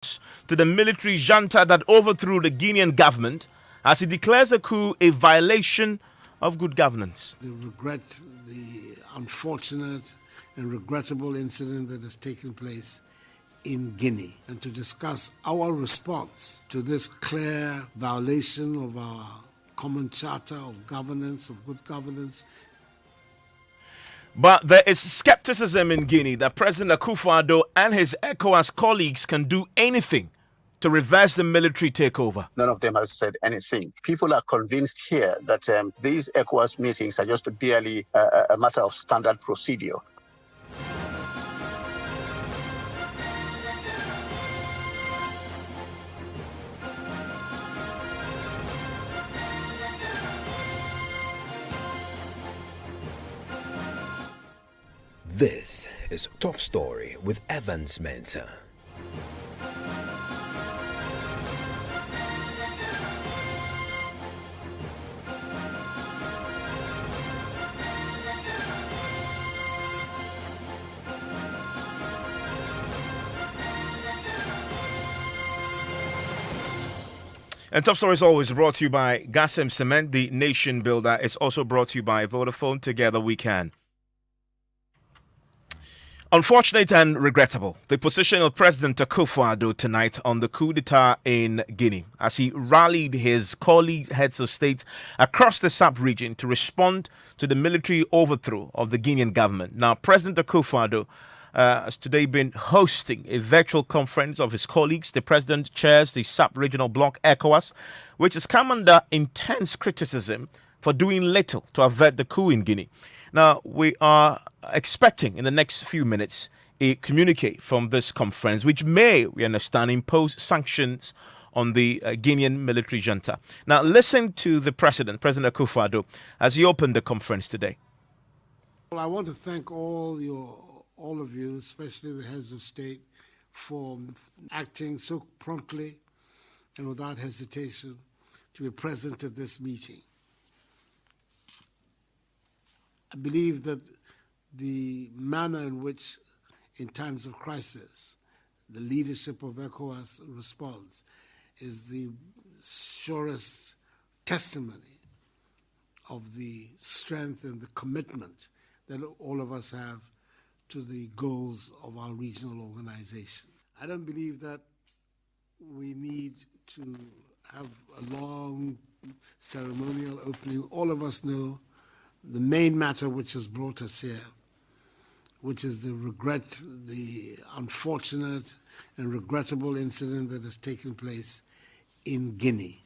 to the military junta that overthrew the Guinean government as he declares the coup a violation of good governance. They regret the unfortunate and regrettable incident that has taken place in Guinea, and to discuss our response to this clear violation of our common charter of governance, of good governance. But there is skepticism in Guinea that President Akufo-Addo and his ECOWAS colleagues can do anything to reverse the military takeover. None of them has said anything. People are convinced here that these ECOWAS meetings are just barely a matter of standard procedure. This is Top Story with Evans Mensah. And Top Story is always brought to you by Gasem Cement, the nation builder. It's also brought to you by Vodafone. Together we can. Unfortunate and regrettable, the position of President Akufo-Addo tonight on the coup d'etat in Guinea as he rallied his colleague heads of state across the sub-region to respond to the military overthrow of the Guinean government. Now, President Akufo-Addo has today been hosting a virtual conference of his colleagues. The president chairs the sub-regional bloc ECOWAS, which has come under intense criticism for doing little to avert the coup in Guinea. Now, we are expecting in the next few minutes a communique from this conference, which may, we understand, impose sanctions on the Guinean military junta. Now, listen to the President Akufo-Addo, as he opened the conference today. Well, I want to thank all of you, especially the heads of state, for acting so promptly and without hesitation to be present at this meeting. I believe that the manner in which, in times of crisis, the leadership of ECOWAS responds is the surest testimony of the strength and the commitment that all of us have to the goals of our regional organization. I don't believe that we need to have a long ceremonial opening. All of us know the main matter which has brought us here, which is the unfortunate and regrettable incident that has taken place in Guinea.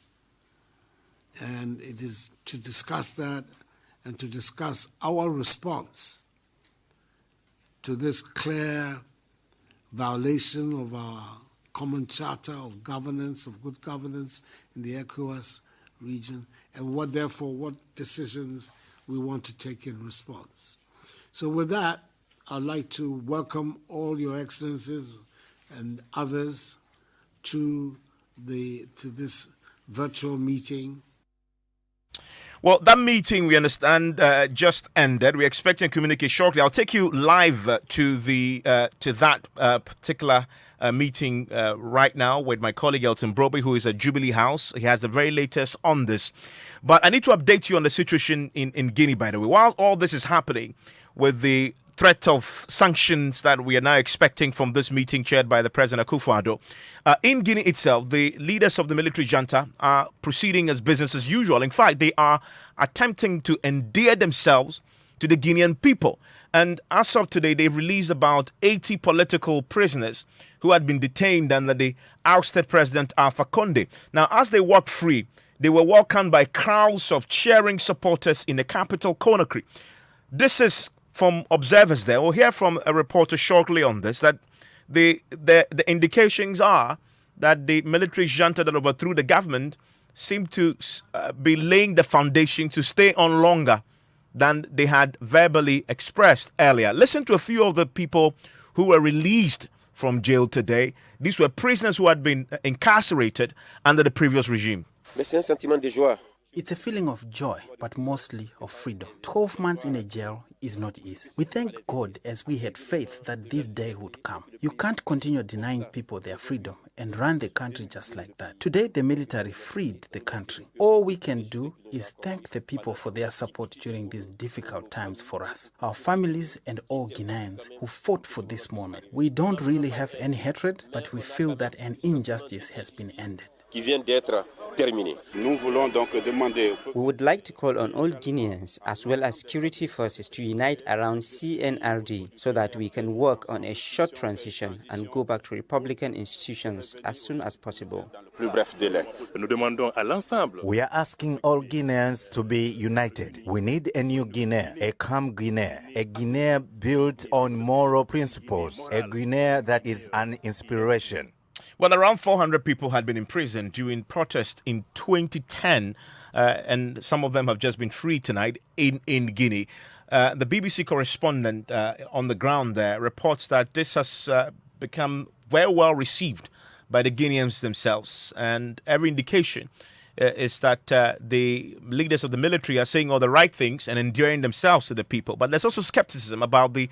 And it is to discuss that and to discuss our response to this clear violation of our common charter of governance, of good governance in the ECOWAS region, and what decisions we want to take in response. So with that, I'd like to welcome all your excellencies and others to this virtual meeting. Well, that meeting, we understand, just ended. We're expecting a communique shortly. I'll take you live to that particular meeting right now with my colleague Elton Broby, who is at Jubilee House. He has the very latest on this. But I need to update you on the situation in Guinea, by the way. While all this is happening with the threat of sanctions that we are now expecting from this meeting chaired by the President Akufo-Addo, in Guinea itself, the leaders of the military junta are proceeding as business as usual. In fact, they are attempting to endear themselves to the Guinean people. And as of today, they've released about 80 political prisoners who had been detained under the ousted President Alpha Conde. Now, as they walked free, they were welcomed by crowds of cheering supporters in the capital, Conakry. This is from observers there. We'll hear from a reporter shortly on this, that the indications are that the military junta that overthrew the government seem to be laying the foundation to stay on longer than they had verbally expressed earlier. Listen to a few of the people who were released from jail today. These were prisoners who had been incarcerated under the previous regime. It's a feeling of joy, but mostly of freedom. 12 months in a jail is not easy. We thank God as we had faith that this day would come. You can't continue denying people their freedom and run the country just like that. Today, the military freed the country. All we can do is thank the people for their support during these difficult times for us, our families and all Guineans who fought for this moment. We don't really have any hatred, but we feel that an injustice has been ended. Qui vient d'être terminé. Nous voulons donc demander. We would like to call on all Guineans as well as security forces to unite around CNRD so that we can work on a short transition and go back to Republican institutions as soon as possible. Plus bref délai. Nous demandons à l'ensemble. We are asking all Guineans to be united. We need a new Guinea, a calm Guinea, a Guinea built on moral principles, a Guinea that is an inspiration. Well, around 400 people had been imprisoned during protests in 2010, and some of them have just been freed tonight in Guinea. The BBC correspondent on the ground there reports that this has become very well received by the Guineans themselves, and every indication is that the leaders of the military are saying all the right things and endearing themselves to the people. But there's also skepticism about the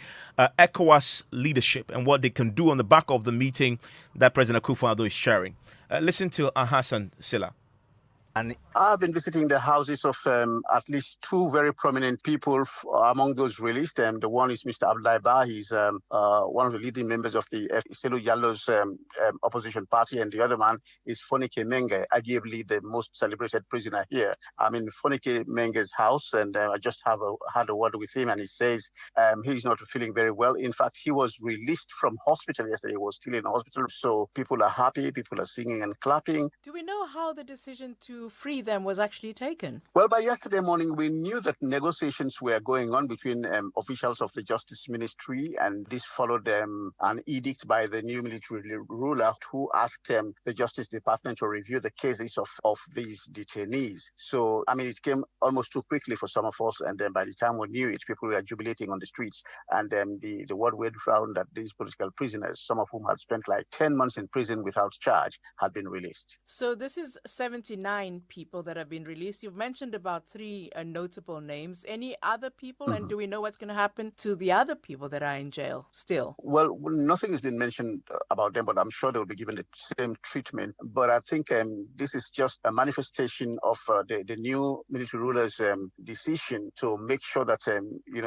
ECOWAS leadership and what they can do on the back of the meeting that President Akufo-Addo is chairing. Listen to Hassan Silla. And I've been visiting the houses of at least two very prominent people among those released. The one is Mr. Abdoulaye Ba. He's one of the leading members of the Selu Jallo's opposition party. And the other man is Fonike Menge, arguably the most celebrated prisoner here. I'm in Fonike Menge's house, and I just had a word with him, and he says he's not feeling very well. In fact, he was released from hospital yesterday. He was still in hospital. So people are happy, people are singing and clapping. Do we know how the decision to free them was actually taken? Well, by yesterday morning, we knew that negotiations were going on between officials of the Justice Ministry, and this followed an edict by the new military ruler who asked the Justice Department to review the cases of these detainees. So, I mean, it came almost too quickly for some of us, and then by the time we knew it, people were jubilating on the streets. And the word we found that these political prisoners, some of whom had spent like 10 months in prison without charge, had been released. So this is 79 people that have been released. You've mentioned about 3 notable names. Any other people? And do we know what's going to happen to the other people that are in jail still? Well, nothing has been mentioned about them, but I'm sure they'll be given the same treatment. But I think this is just a manifestation of the new military ruler's decision to make sure that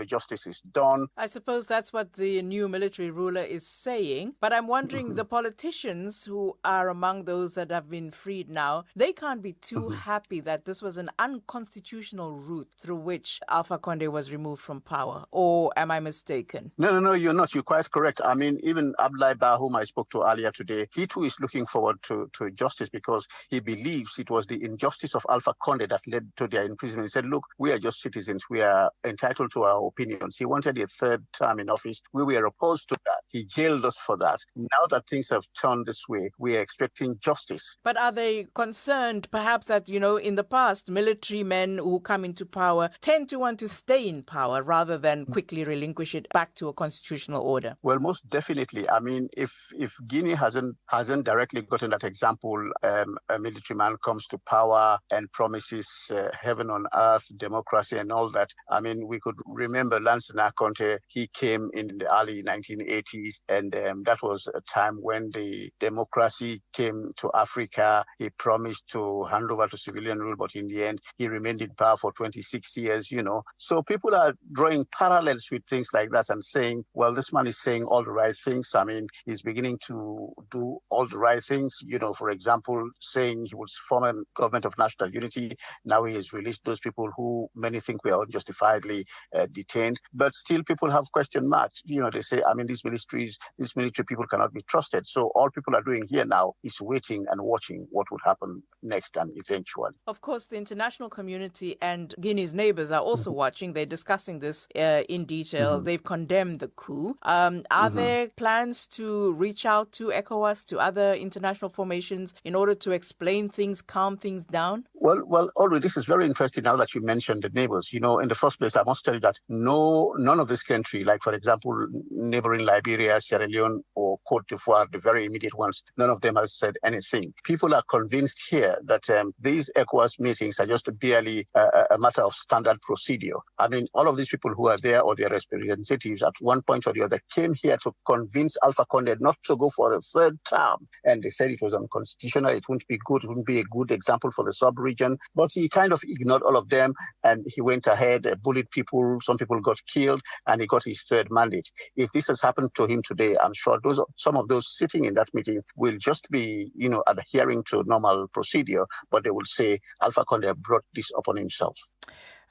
justice is done. I suppose that's what the new military ruler is saying. But I'm wondering, the politicians who are among those that have been freed now, they can't be too happy that this was an unconstitutional route through which Alpha Conde was removed from power. Or am I mistaken? No, you're not. You're quite correct. I mean, even Abdoulaye Ba, whom I spoke to earlier today, he too is looking forward to justice because he believes it was the injustice of Alpha Conde that led to their imprisonment. He said, look, we are just citizens. We are entitled to our opinions. He wanted a third term in office. We were opposed to that. He jailed us for that. Now that things have turned this way, we are expecting justice. But are they concerned perhaps that, in the past, military men who come into power tend to want to stay in power rather than quickly relinquish it back to a constitutional order? Well, most definitely. I mean, if Guinea hasn't directly gotten that example, a military man comes to power and promises heaven on earth, democracy and all that. I mean, we could remember Lansana Conte. He came in the early 1980s, and that was a time when the democracy came to Africa. He promised to hand over to civilian rule, but in the end, he remained in power for 26 years, So people are drawing parallels with things like that and saying, well, this man is saying all the right things. I mean, he's beginning to do all the right things, for example, saying he would form a government of national unity. Now he has released those people who many think were unjustifiably detained. But still people have question marks. They say, I mean, these military people cannot be trusted. So all people are doing here now is waiting and watching what would happen next and eventually. Of course, the international community and Guinea's neighbors are also watching. They're discussing this in detail. They've condemned the coup. Are there plans to reach out to ECOWAS, to other international formations in order to explain things, calm things down? Well, Audrey, this is very interesting now that you mentioned the neighbors. You know, in the first place, I must tell you that none of this country, like, for example, neighboring Liberia, Sierra Leone, or Cote d'Ivoire, the very immediate ones, none of them has said anything. People are convinced here that these ECOWAS meetings are just barely a matter of standard procedure. I mean, all of these people who are there or their representatives at one point or the other came here to convince Alpha Condé not to go for a third term. And they said it was unconstitutional, it wouldn't be good, it wouldn't be a good example for the sub-region. But he kind of ignored all of them and he went ahead, bullied people, some people got killed, and he got his third mandate. If this has happened to him today, I'm sure some of those sitting in that meeting will just be, adhering to normal procedure, but they will say Alpha Condé brought this upon himself.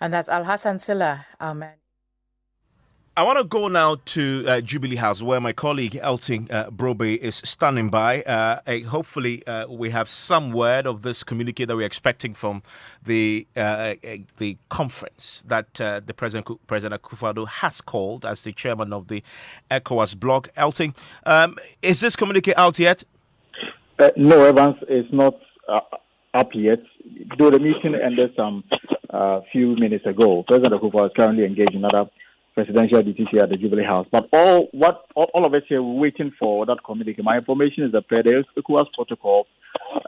And that's Al Hassan Silla, our man. I want to go now to Jubilee House, where my colleague Elton Brobe is standing by. Hopefully, we have some word of this communique that we're expecting from the conference that the President Akufo-Addo has called as the chairman of the ECOWAS bloc. Elton, is this communique out yet? No, Evans, it's not up yet. Though the meeting ended some few minutes ago, President Akufo is currently engaged in another presidential duties here at the Jubilee House. But all of us here, we're waiting for that communique. My information is that the ECOWAS protocol,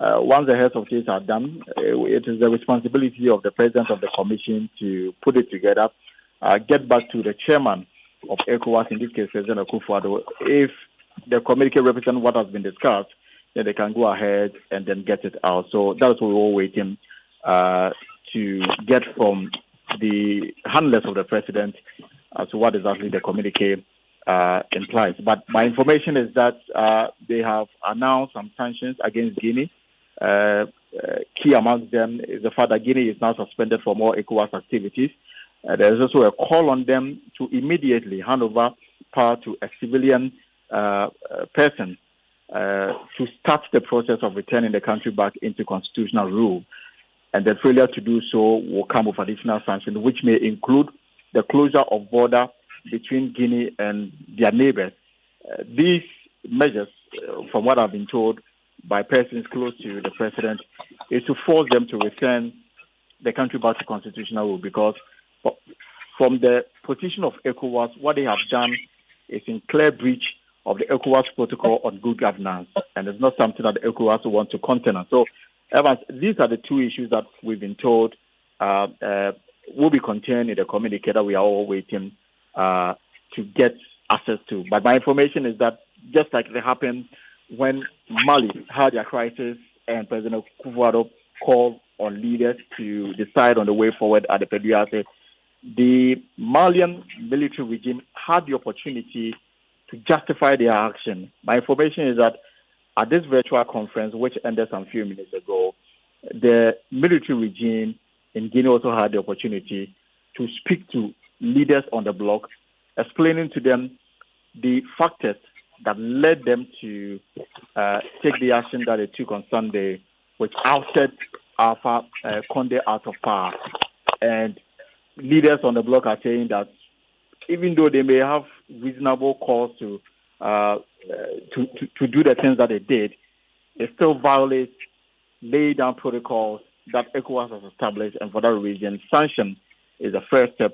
once the heads of states are done, it is the responsibility of the president of the commission to put it together, get back to the chairman of ECOWAS, in this case, President Akufo-Addo. If the communique represents what has been discussed, then they can go ahead and then get it out. So that's what we're all waiting to get from the handlers of the president as to what exactly the communique implies. But my information is that they have announced some sanctions against Guinea. Key amongst them is the fact that Guinea is now suspended from all ECOWAS activities. There is also a call on them to immediately hand over power to a civilian person to start the process of returning the country back into constitutional rule. And the failure to do so will come with additional sanctions, which may include the closure of border between Guinea and their neighbors. These measures, from what I've been told by persons close to the president, is to force them to return the country back to constitutional rule, because from the position of ECOWAS, what they have done is in clear breach of the ECOWAS protocol on good governance, and it's not something that the ECOWAS want to contend. So, Evans, these are the two issues that we've been told will be contained in the communique that we are all waiting to get access to. But my information is that just like it happened when Mali had their crisis and President Akufo-Addo called on leaders to decide on the way forward at the Peduase, the Malian military regime had the opportunity to justify their action. My information is that at this virtual conference, which ended some few minutes ago, the military regime in Guinea also had the opportunity to speak to leaders on the bloc, explaining to them the factors that led them to take the action that they took on Sunday, which ousted Alpha Condé out of power. And leaders on the bloc are saying that even though they may have reasonable cause to do the things that they did, it still violates laid down protocols that ECOWAS has established, and for that reason, sanction is the first step,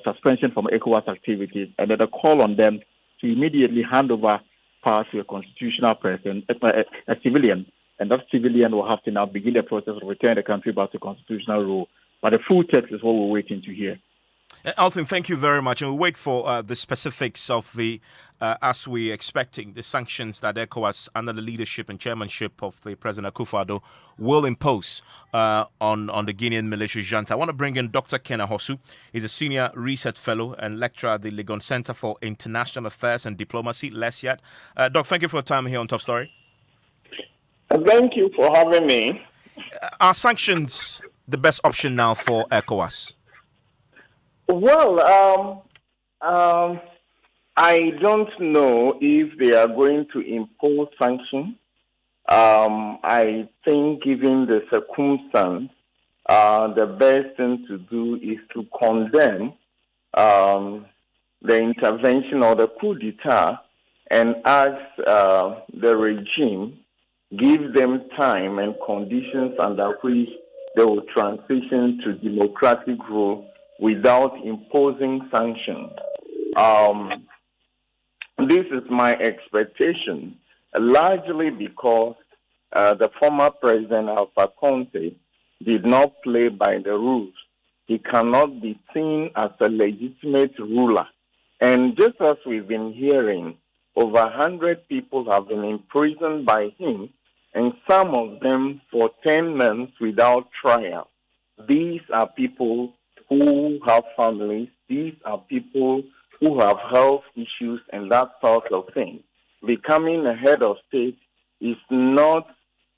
suspension from ECOWAS activities, and then a call on them to immediately hand over power to a constitutional person, a civilian, and that civilian will have to now begin the process of returning the country back to constitutional rule. But the full text is what we're waiting to hear. Alton, thank you very much. And we'll wait for the specifics of the, as we're expecting, the sanctions that ECOWAS, under the leadership and chairmanship of the President Akufo-Addo, will impose on the Guinean military junta. I want to bring in Dr. Ken Ahosu. He's a senior research fellow and lecturer at the Legon Center for International Affairs and Diplomacy, LESIAD. Doc, thank you for your time here on Top Story. Thank you for having me. Are sanctions the best option now for ECOWAS? Well, I don't know if they are going to impose sanctions. I think, given the circumstance, the best thing to do is to condemn the intervention or the coup d'etat and ask the regime, give them time and conditions under which they will transition to democratic rule without imposing sanctions. This is my expectation, largely because the former president, Alpha Conte, did not play by the rules. He cannot be seen as a legitimate ruler. And just as we've been hearing, over 100 people have been imprisoned by him, and some of them for 10 months without trial. These are people who have families. These are people who have health issues and that sort of thing. Becoming a head of state is not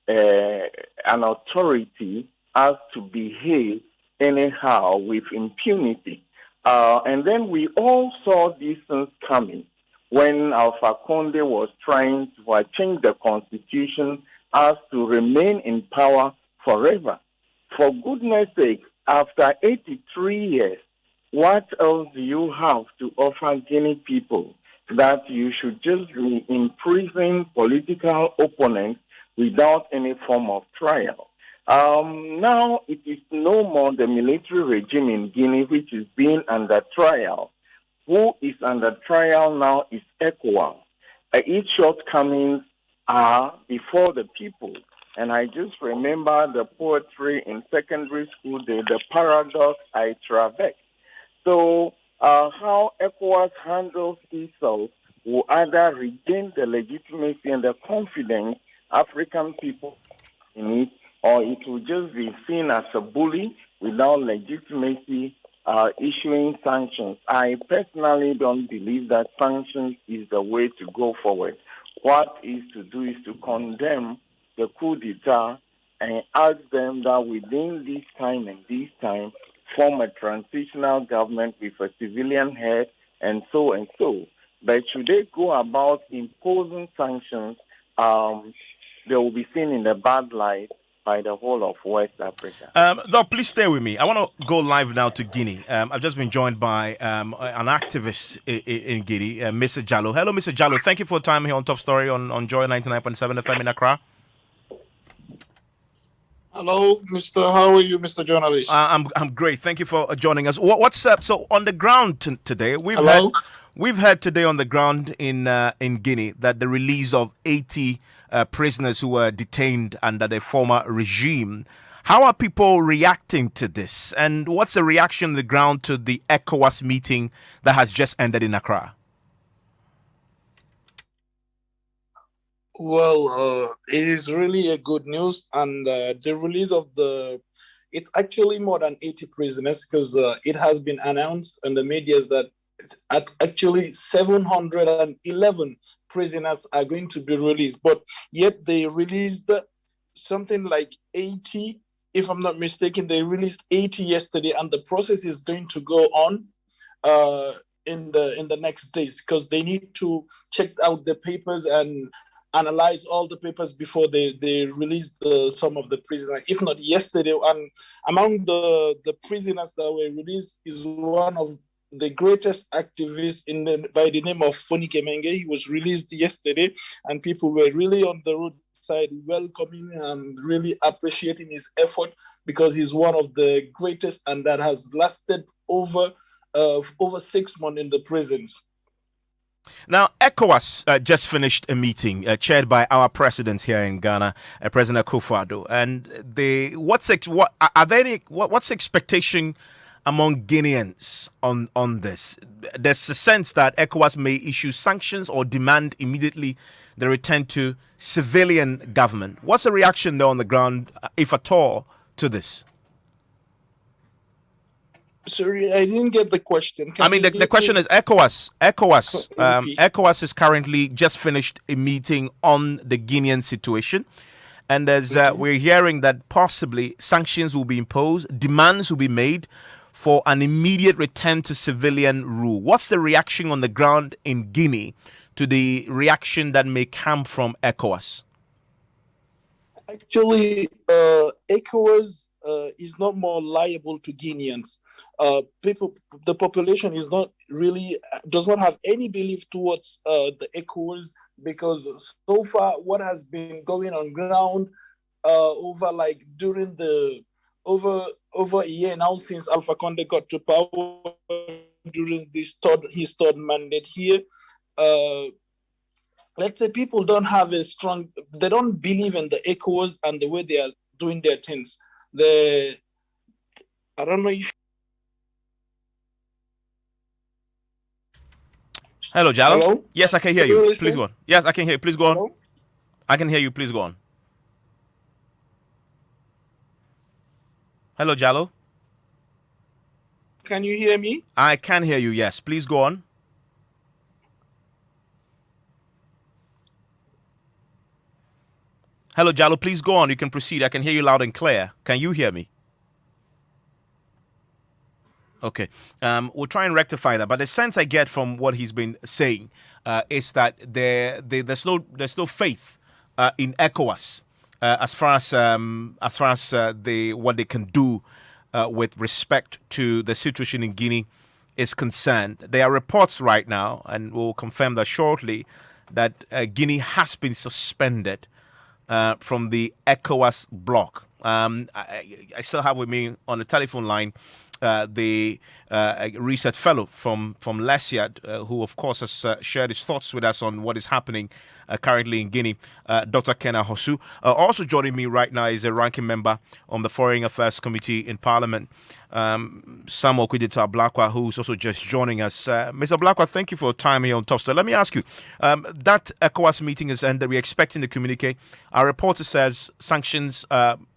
an authority as to behave anyhow with impunity. And then we all saw these things coming when Alpha Conde was trying to change the constitution as to remain in power forever. For goodness sake, after 83 years, what else do you have to offer Guinea people that you should just be imprisoning political opponents without any form of trial? Now it is no more the military regime in Guinea which is being under trial. Who is under trial now is ECOWAS. Its shortcomings are before the people. And I just remember the poetry in secondary school, the paradox I traversed. So how ECOWAS handles itself will either regain the legitimacy and the confidence African people in it, or it will just be seen as a bully without legitimacy issuing sanctions. I personally don't believe that sanctions is the way to go forward. What is to do is to condemn the coup d'etat and ask them that within this time and this time, form a transitional government with a civilian head and so and so. But should they go about imposing sanctions, they will be seen in a bad light by the whole of West Africa. Though, please stay with me. I want to go live now to Guinea. I've just been joined by an activist in Guinea, Mr. Jallo. Hello, Mr. Jallo. Thank you for your time here on Top Story on Joy 99.7 FM in Accra. Hello, Mr. How are you, Mr. Journalist? I'm great. Thank you for joining us. What's up? So on the ground today, we've heard today on the ground in Guinea that the release of 80 prisoners who were detained under the former regime. How are people reacting to this? And what's the reaction on the ground to the ECOWAS meeting that has just ended in Accra? Well, it is really a good news, and the release of it's actually more than 80 prisoners because it has been announced in the media that actually 711 prisoners are going to be released, but yet they released something like 80, if I'm not mistaken. They released 80 yesterday, and the process is going to go on in the next days because they need to check out the papers and analyze all the papers before they release some of the prisoners. If not yesterday, and among the prisoners that were released is one of the greatest activists by the name of Fonike Menge. He was released yesterday, and people were really on the roadside welcoming and really appreciating his effort because he's one of the greatest, and that has lasted over 6 months in the prisons. Now, ECOWAS just finished a meeting chaired by our presidents here in Ghana, President Akufo-Addo, and what's the expectation among Guineans on this? There's a sense that ECOWAS may issue sanctions or demand immediately the return to civilian government. What's the reaction there on the ground, if at all, to this? Sorry, I didn't get the question. The question is ECOWAS. ECOWAS is currently just finished a meeting on the Guinean situation. And we're hearing that possibly sanctions will be imposed, demands will be made for an immediate return to civilian rule. What's the reaction on the ground in Guinea to the reaction that may come from ECOWAS? Actually, ECOWAS is not more liable to Guineans. The population does not have any belief towards the ECOWAS because so far what has been going on ground during the over a year now since Alpha Conde got to power during his third mandate here. Let's say people don't have they don't believe in the ECOWAS and the way they are doing their things. I don't know if. Hello, Jallo. Hello? Yes, I can hear you. Please go on. Yes, I can hear you. Please go on. Hello? I can hear you. Please go on. Hello, Jallo. Can you hear me? I can hear you. Yes, please go on. Hello, Jallo. Please go on. You can proceed. I can hear you loud and clear. Can you hear me? Okay. We'll try and rectify that. But the sense I get from what he's been saying is that there's no faith in ECOWAS as far as what they can do with respect to the situation in Guinea is concerned. There are reports right now, and we'll confirm that shortly, that Guinea has been suspended from the ECOWAS bloc. I still have with me on the telephone line the research fellow from LESIAD, who of course has shared his thoughts with us on what is happening currently in Guinea, Dr. Kenna Hosu. Also joining me right now is a ranking member on the Foreign Affairs Committee in Parliament, Samuel Kudita Blakwa, who's also just joining us. Mr. Blakwa, thank you for your time here on Top Story. Let me ask you, that ECOWAS meeting is ended. We're expecting the communique. Our reporter says sanctions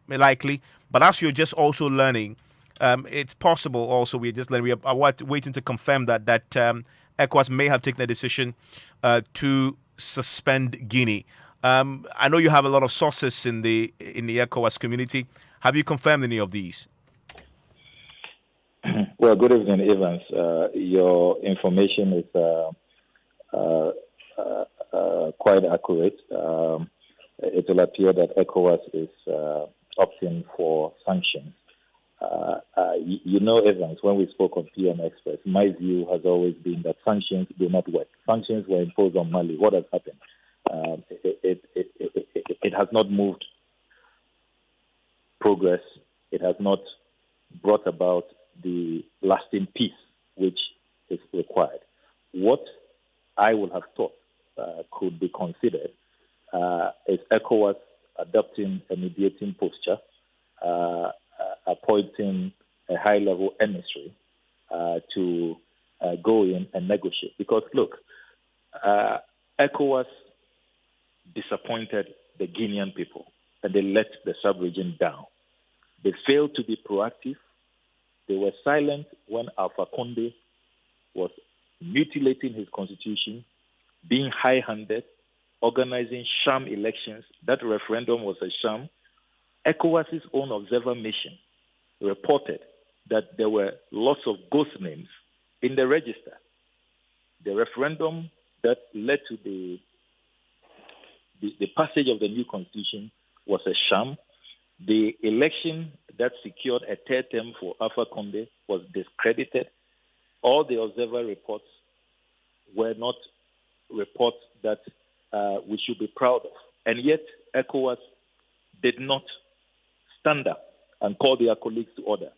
likely, but as you're just also learning, it's possible also we are waiting to confirm that ECOWAS may have taken a decision to suspend Guinea. I know you have a lot of sources in the ECOWAS community. Have you confirmed any of these? Well, good evening, Evans. Your information is quite accurate. It will appear that ECOWAS is opting for sanctions. You know, Evans, when we spoke on PM Express, my view has always been that sanctions do not work. Sanctions were imposed on Mali. What has happened? It has not moved progress. It has not brought about the lasting peace which is required. What I would have thought could be considered is ECOWAS adopting a mediating posture, appointing a high-level emissary to go in and negotiate. Because, look, ECOWAS disappointed the Guinean people, and they let the sub-region down. They failed to be proactive. They were silent when Alpha Conde was mutilating his constitution, being high-handed, organizing sham elections. That referendum was a sham. ECOWAS's own observer mission reported that there were lots of ghost names in the register. The referendum that led to the passage of the new constitution was a sham. The election that secured a third term for Alpha Conde was discredited. All the observer reports were not reports that we should be proud of. And yet, ECOWAS did not stand up and call their colleagues to order.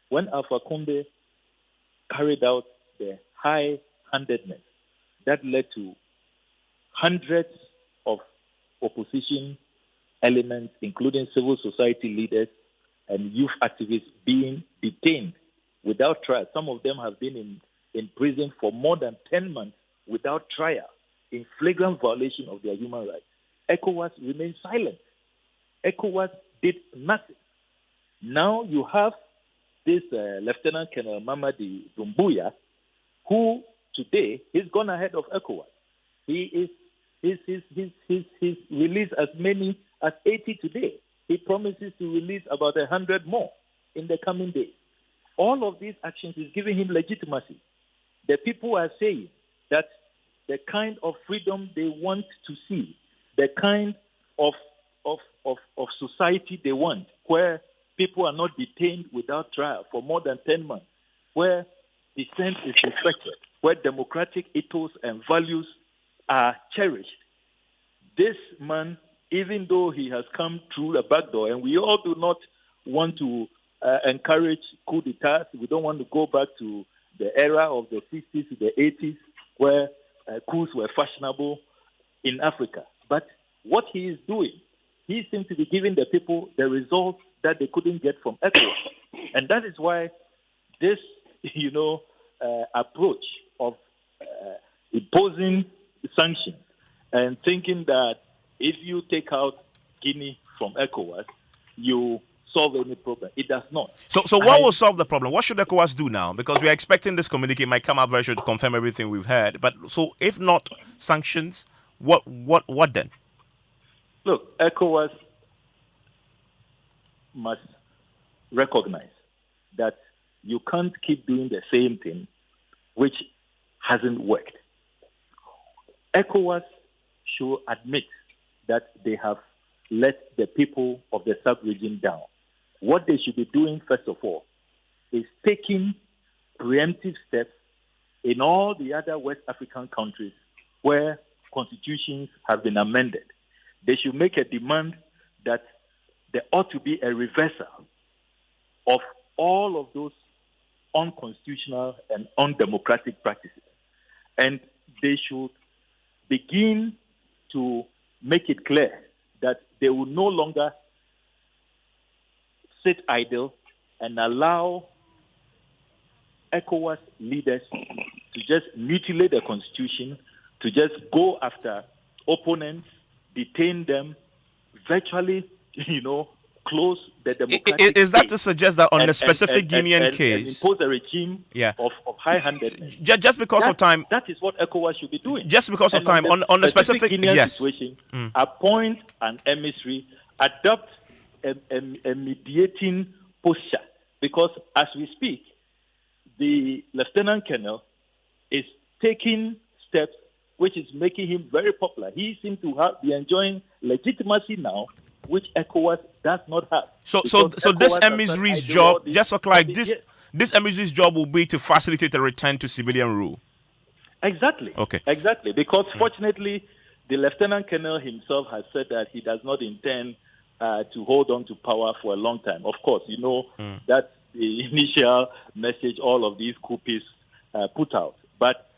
When Alpha Conde carried out the high-handedness that led to hundreds of opposition elements, including civil society leaders and youth activists, being detained without trial. Some of them have been in prison for more than 10 months without trial, in flagrant violation of their human rights. ECOWAS remained silent. ECOWAS did nothing. Now you have this Lieutenant Colonel Mamadi Doumbouya, who today he's gone ahead of ECOWAS. He's released as many as 80 today. He promises to release about 100 more in the coming days. All of these actions is giving him legitimacy. The people are saying that the kind of freedom they want to see, the kind of society they want, where people are not detained without trial for more than 10 months, where dissent is respected, where democratic ethos and values are cherished. This man, even though he has come through the back door, and we all do not want to encourage coup d'etats. We don't want to go back to the era of the 60s to the 80s where coups were fashionable in Africa. But what he is doing, he seems to be giving the people the results that they couldn't get from ECOWAS. And that is why this, approach of imposing sanctions and thinking that if you take out Guinea from ECOWAS, you solve any problem. It does not. So what will solve the problem? What should ECOWAS do now? Because we are expecting this communique might come out very soon to confirm everything we've heard. But so if not sanctions, what then? Look, ECOWAS must recognize that you can't keep doing the same thing which hasn't worked. ECOWAS should admit that they have let the people of the sub-region down. What they should be doing, first of all, is taking preemptive steps in all the other West African countries where constitutions have been amended. They should make a demand that there ought to be a reversal of all of those unconstitutional and undemocratic practices. And they should begin to make it clear that they will no longer sit idle and allow ECOWAS leaders to just mutilate the constitution, to just go after opponents, detain them, virtually, close the democratic Is that state to suggest that on the specific Guinean case, and impose a regime of high-handedness? Just because of time, that is what ECOWAS should be doing. Just because of time, on the specific Guinean situation, appoint an emissary, adopt a mediating posture, because as we speak, the Lieutenant Colonel is taking steps which is making him very popular. He seems to be enjoying legitimacy now, which ECOWAS does not have. So this emissary's job, just for clarity, this emissary's job will be to facilitate a return to civilian rule. Exactly. Okay. Exactly, because fortunately, the Lieutenant Colonel himself has said that he does not intend to hold on to power for a long time. Of course, that's the initial message all of these coupists put out. But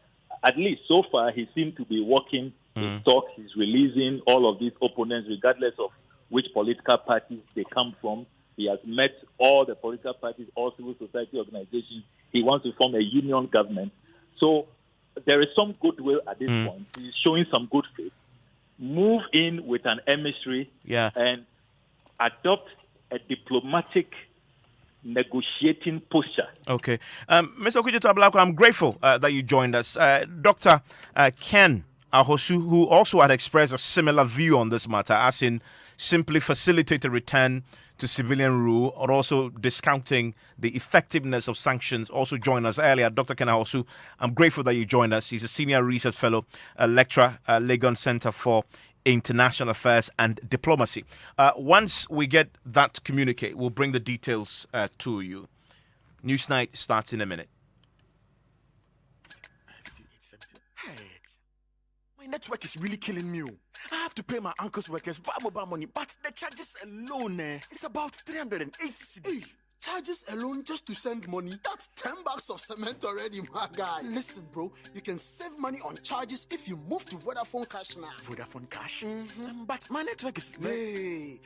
at least so far, he seemed to be walking his talk. He's releasing all of these opponents, regardless of which political parties they come from. He has met all the political parties, all civil society organizations. He wants to form a union government. So there is some goodwill at this point. He's showing some good faith. Move in with an emissary and adopt a diplomatic negotiating posture. Okay. Mr. Okudzeto-Ablakwa, I'm grateful that you joined us. Dr. Ken Ahosu, who also had expressed a similar view on this matter, as in simply facilitate a return to civilian rule, or also discounting the effectiveness of sanctions, also joined us earlier. Dr. Ken Ahosu, I'm grateful that you joined us. He's a senior research fellow, lecturer at Legon Center for International Affairs and Diplomacy. Once we get that communique, we'll bring the details to you. Newsnight starts in a minute. My network is really killing me. I have to pay my uncle's workers via mobile money, but the charges alone, it's about 380 cedis. Hey, charges alone just to send money? That's $10 of cement already, my guy. Listen, bro, you can save money on charges if you move to Vodafone Cash now. Vodafone Cash? But my network is... Hey,